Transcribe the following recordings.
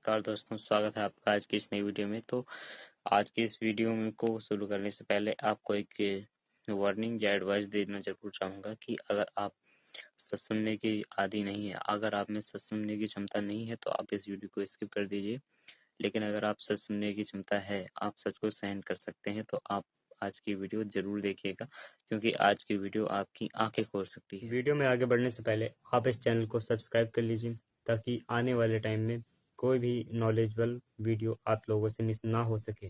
नमस्कार दोस्तों, स्वागत है आपका आज की इस नई वीडियो में। तो आज के इस वीडियो में को शुरू करने से पहले आपको एक वार्निंग या एडवाइस देना ज़रूर चाहूँगा कि अगर आप सच सुनने की आदी नहीं है, अगर आप में सच सुनने की क्षमता नहीं है तो आप इस वीडियो को स्किप कर दीजिए। लेकिन अगर आप सच सुनने की क्षमता है, आप सच को सहन कर सकते हैं तो आप आज की वीडियो ज़रूर देखिएगा, क्योंकि आज की वीडियो आपकी आंखें खोल सकती है। वीडियो में आगे बढ़ने से पहले आप इस चैनल को सब्सक्राइब कर लीजिए, ताकि आने वाले टाइम में कोई भी नॉलेजेबल वीडियो आप लोगों से मिस ना हो सके।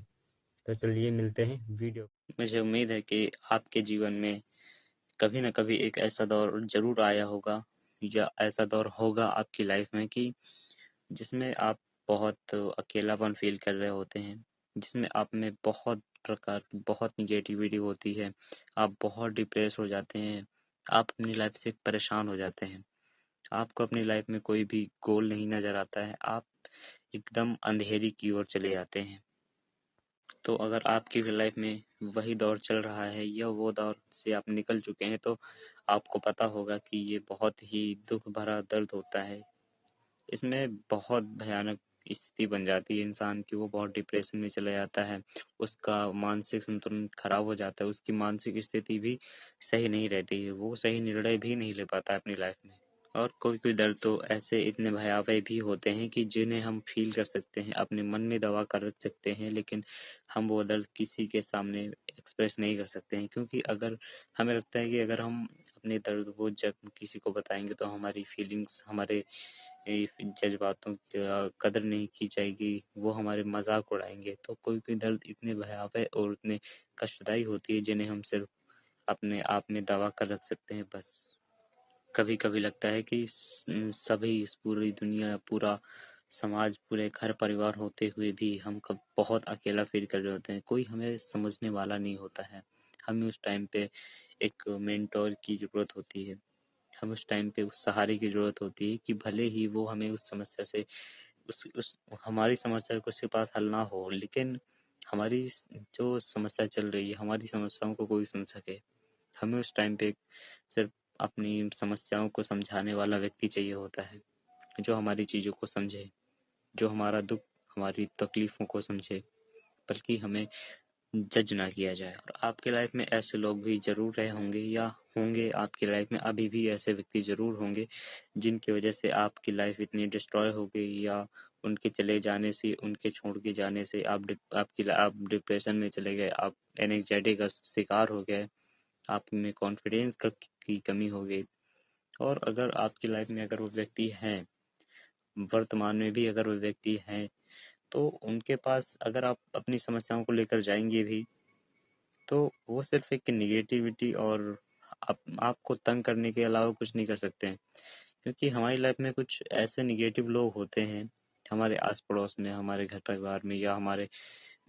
तो चलिए मिलते हैं वीडियो। मुझे उम्मीद है कि आपके जीवन में कभी न कभी एक ऐसा दौर ज़रूर आया होगा या ऐसा दौर होगा आपकी लाइफ में कि जिसमें आप बहुत अकेलापन फ़ील कर रहे होते हैं, जिसमें आप में बहुत नेगेटिविटी होती है, आप बहुत डिप्रेस हो जाते हैं, आप अपनी लाइफ से परेशान हो जाते हैं। आपको अपनी लाइफ में कोई भी गोल नहीं नज़र आता है, आप एकदम अंधेरी की ओर चले जाते हैं। तो अगर आपकी भी लाइफ में वही दौर चल रहा है या वो दौर से आप निकल चुके हैं, तो आपको पता होगा कि ये बहुत ही दुःख भरा दर्द होता है। इसमें बहुत भयानक स्थिति बन जाती है इंसान की, वो बहुत डिप्रेशन में चला जाता है, उसका मानसिक संतुलन खराब हो जाता है, उसकी मानसिक स्थिति भी सही नहीं रहती है, वो सही निर्णय भी नहीं ले पाता है अपनी लाइफ में। और कोई दर्द तो ऐसे इतने भयावह भी होते हैं कि जिन्हें हम फील कर सकते हैं, अपने मन में दबा कर रख सकते हैं, लेकिन हम वो दर्द किसी के सामने एक्सप्रेस नहीं कर सकते हैं, क्योंकि अगर हमें लगता है कि अगर हम अपने दर्द वो जब किसी को बताएंगे तो हमारी फीलिंग्स, हमारे जज्बातों का कदर नहीं की जाएगी, वो हमारे मजाक उड़ाएंगे। तो कोई दर्द इतने भयावह और इतने कष्टदायी होती है जिन्हें हम सिर्फ अपने आप में दबा कर रख सकते हैं बस। कभी कभी लगता है कि सभी, इस पूरी दुनिया, पूरा समाज, पूरे घर परिवार होते हुए भी हम कब बहुत अकेला फील कर रहे होते हैं, कोई हमें समझने वाला नहीं होता है। हमें उस टाइम पे एक मेंटोर की ज़रूरत होती है, हमें उस टाइम पे उस सहारे की ज़रूरत होती है कि भले ही वो हमें उस समस्या से उस हमारी समस्या को उसके पास हल ना हो, लेकिन हमारी जो समस्या चल रही है, हमारी समस्याओं को कोई सुन सके। हमें उस टाइम पे सिर्फ अपनी समस्याओं को समझाने वाला व्यक्ति चाहिए होता है, जो हमारी चीज़ों को समझे, जो हमारा दुख, हमारी तकलीफ़ों को समझे, बल्कि हमें जज ना किया जाए। और आपकी लाइफ में ऐसे लोग भी ज़रूर रहे होंगे या होंगे, आपकी लाइफ में अभी भी ऐसे व्यक्ति ज़रूर होंगे जिनकी वजह से आपकी लाइफ इतनी डिस्ट्रॉय हो गई, या उनके चले जाने से, उनके छोड़ के जाने से आप डिप्रेशन में चले गए, आप एंग्जाइटी का शिकार हो गए, आप में कॉन्फिडेंस की कमी हो गई। और अगर आपकी लाइफ में अगर वो व्यक्ति हैं, वर्तमान में भी अगर वो व्यक्ति हैं, तो उनके पास अगर आप अपनी समस्याओं को लेकर जाएंगे भी, तो वो सिर्फ एक नेगेटिविटी और आपको तंग करने के अलावा कुछ नहीं कर सकते हैं। क्योंकि हमारी लाइफ में कुछ ऐसे नेगेटिव लोग होते हैं, हमारे आस पड़ोस में, हमारे घर परिवार में, या हमारे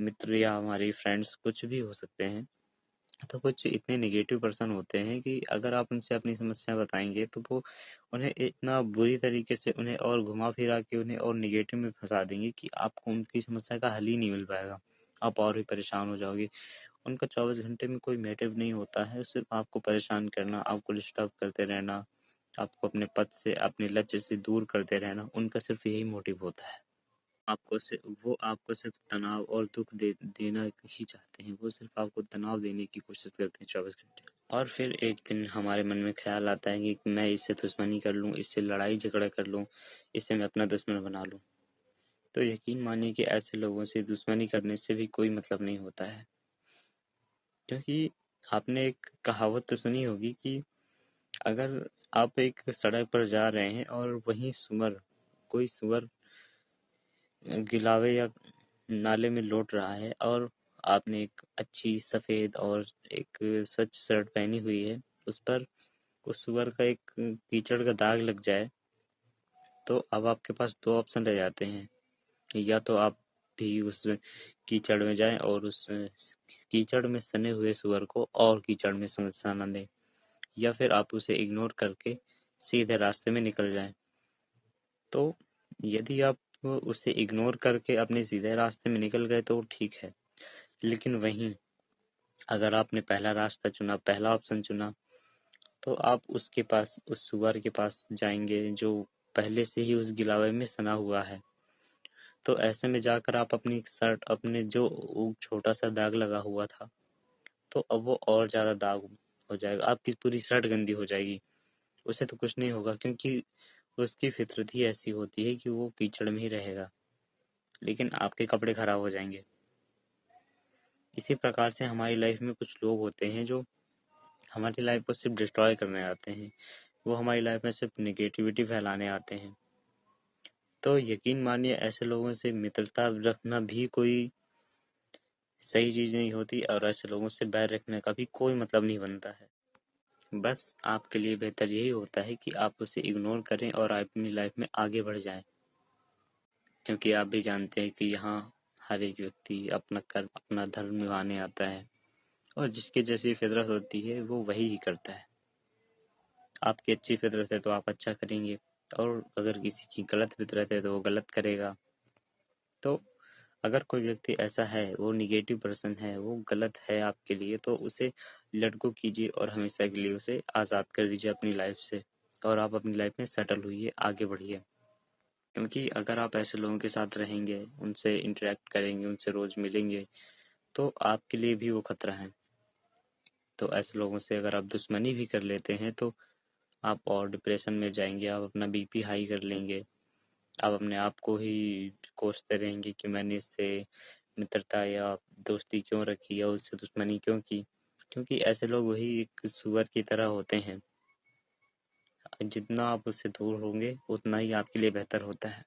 मित्र या हमारे फ्रेंड्स, कुछ भी हो सकते हैं। तो कुछ इतने नेगेटिव पर्सन होते हैं कि अगर आप उनसे अपनी समस्या बताएंगे तो वो उन्हें इतना बुरी तरीके से, उन्हें और घुमा फिरा के, उन्हें और नेगेटिव में फंसा देंगे कि आपको उनकी समस्या का हल ही नहीं मिल पाएगा, आप और भी परेशान हो जाओगे। उनका 24 घंटे में कोई मोटिव नहीं होता है, सिर्फ आपको परेशान करना, आपको डिस्टर्ब करते रहना, आपको अपने पथ से, अपने लक्ष्य से दूर करते रहना, उनका सिर्फ यही मोटिव होता है। वो आपको सिर्फ तनाव और दुख देना ही चाहते हैं, वो सिर्फ आपको तनाव देने की कोशिश करते हैं 24 घंटे। और फिर एक दिन हमारे मन में ख्याल आता है कि मैं इससे दुश्मनी कर लूँ, इससे लड़ाई झगड़ा कर लूँ, इससे मैं अपना दुश्मन बना लूँ। तो यकीन मानिए कि ऐसे लोगों से दुश्मनी करने से भी कोई मतलब नहीं होता है, क्योंकि आपने एक कहावत तो सुनी होगी कि अगर आप एक सड़क पर जा रहे हैं और वहीं कोई सुअर गिलावे या नाले में लौट रहा है, और आपने एक अच्छी सफ़ेद और एक स्वच्छ शर्ट पहनी हुई है, उस पर उस सुअर का एक कीचड़ का दाग लग जाए, तो अब आपके पास दो ऑप्शन रह जाते हैं। या तो आप भी उस कीचड़ में जाएं और उस कीचड़ में सने हुए सुअर को और कीचड़ में सना दें, या फिर आप उसे इग्नोर करके सीधे रास्ते में निकल जाएं। तो यदि आप उसे इग्नोर करके अपने सीधे रास्ते में निकल गए तो ठीक है, लेकिन वहीं अगर आपने पहला रास्ता चुना, पहला ऑप्शन चुना, तो आप उसके पास, उस सुअर के पास जाएंगे जो पहले से ही उस गिलावे में सना हुआ है। तो ऐसे में जाकर आप अपनी शर्ट, अपने जो छोटा सा दाग लगा हुआ था, तो अब वो और ज़्यादा दाग हो जाएगा, आपकी पूरी शर्ट गंदी हो जाएगी। उसे तो कुछ नहीं होगा, क्योंकि उसकी फितरत ही ऐसी होती है कि वो कीचड़ में ही रहेगा, लेकिन आपके कपड़े खराब हो जाएंगे। इसी प्रकार से हमारी लाइफ में कुछ लोग होते हैं जो हमारी लाइफ को सिर्फ डिस्ट्रॉय करने आते हैं, वो हमारी लाइफ में सिर्फ नेगेटिविटी फैलाने आते हैं। तो यकीन मानिए, ऐसे लोगों से मित्रता रखना भी कोई सही चीज़ नहीं होती, और ऐसे लोगों से बैर रखने का भी कोई मतलब नहीं बनता है। बस आपके लिए बेहतर यही होता है कि आप उसे इग्नोर करें और अपनी लाइफ में आगे बढ़ जाएं, क्योंकि आप भी जानते हैं कि यहाँ हर एक व्यक्ति अपना कर्म, अपना धर्म निभाने आता है, और जिसकी जैसी फितरत होती है वो वही ही करता है। आपकी अच्छी फितरत है तो आप अच्छा करेंगे, और अगर किसी की गलत फितरत है तो वो गलत करेगा। तो अगर कोई व्यक्ति ऐसा है, वो निगेटिव पर्सन है, वो गलत है आपके लिए, तो उसे लेट गो कीजिए और हमेशा के लिए उसे आज़ाद कर दीजिए अपनी लाइफ से, और आप अपनी लाइफ में सेटल होइए, आगे बढ़िए। क्योंकि अगर आप ऐसे लोगों के साथ रहेंगे, उनसे इंटरेक्ट करेंगे, उनसे रोज़ मिलेंगे, तो आपके लिए भी वो खतरा है। तो ऐसे लोगों से अगर आप दुश्मनी भी कर लेते हैं तो आप और डिप्रेशन में जाएंगे, आप अपना बीपी हाई कर लेंगे, आप अपने आप को ही कोसते रहेंगे कि मैंने इससे मित्रता या दोस्ती क्यों रखी या उससे दुश्मनी क्यों की, क्योंकि ऐसे लोग वही एक सुअर की तरह होते हैं। जितना आप उससे दूर होंगे उतना ही आपके लिए बेहतर होता है।